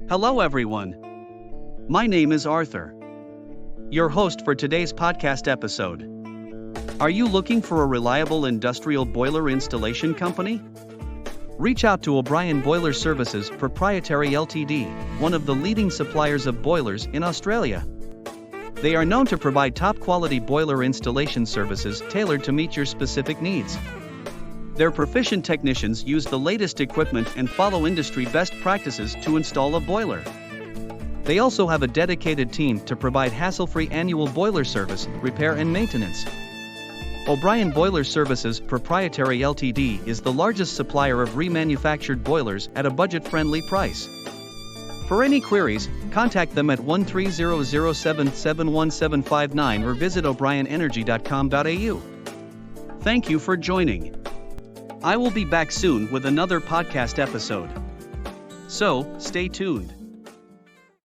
Hello everyone. My name is Arthur, your host for today's podcast episode. Are you looking for a reliable industrial boiler installation company? Reach out to O'Brien Boiler Services Proprietary Ltd, one of the leading suppliers of boilers in Australia. They are known to provide top-quality boiler installation services tailored to meet your specific needs. Their proficient technicians use the latest equipment and follow industry best practices to install a boiler. They also have a dedicated team to provide hassle-free annual boiler service, repair and maintenance. O'Brien Boiler Services Proprietary Ltd is the largest supplier of remanufactured boilers at a budget-friendly price. For any queries, contact them at 1300771759 or visit o'brienenergy.com.au. Thank you for joining. I will be back soon with another podcast episode. So, stay tuned.